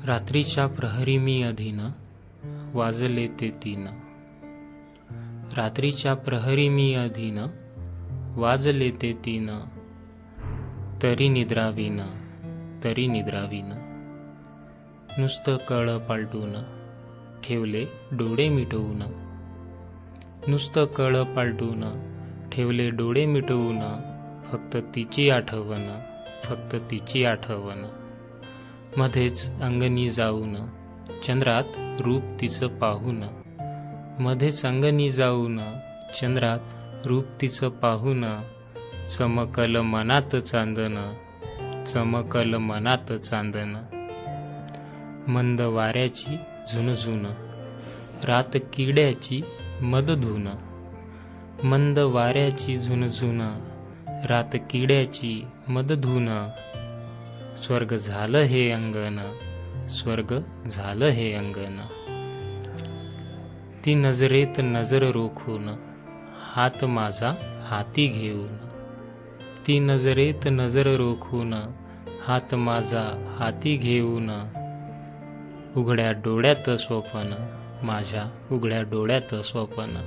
रात्रीच्या प्रहरी मी अधीन, वाजले ते 3। रात्रीच्या प्रहरी मी अधीन, वाजले ते 3। तरी निद्रावीन, तरी निद्रावीन। नुसतं कळ पालटून ठेवले डोळे मिटवून। नुसतं कळ पालटून ठेवले डोळे मिटवून। फक्त तिची आठवण, फक्त तिची आठवण। मध्येच अंगणी जाऊन चंद्रात रूप तिचं पाहून। मध्येच अंगणी जाऊन चंद्रात रूप तिचं पाहून। चमकल मनात चांदन, चमकल मनात चांदन। मंद वाऱ्याची झुणझुण, रात किड्याची मदधून। मंद वाऱ्याची झुणझुण, रात किड्याची मदधून। स्वर्ग झालं हे अंगण, स्वर्ग झालं हे अंगण। ती नजरेत नजर रोखून, हात माझा हाती घेऊन। ती नजरेत नजर रोखून, हात माझा हाती घेऊन। उघड्या डोळ्यात स्वप्न, माझ्या उघड्या डोळ्यात स्वप्न।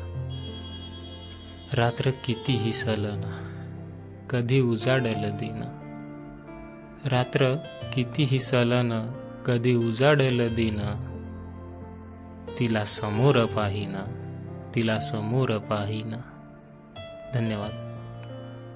रात्र कितीही सलन, कधी उजाडल दिन। रात्र कितीही सलन, कधी उजाडल दिन। तिला समोर पाहिना, तिला समोर पाहिना। धन्यवाद।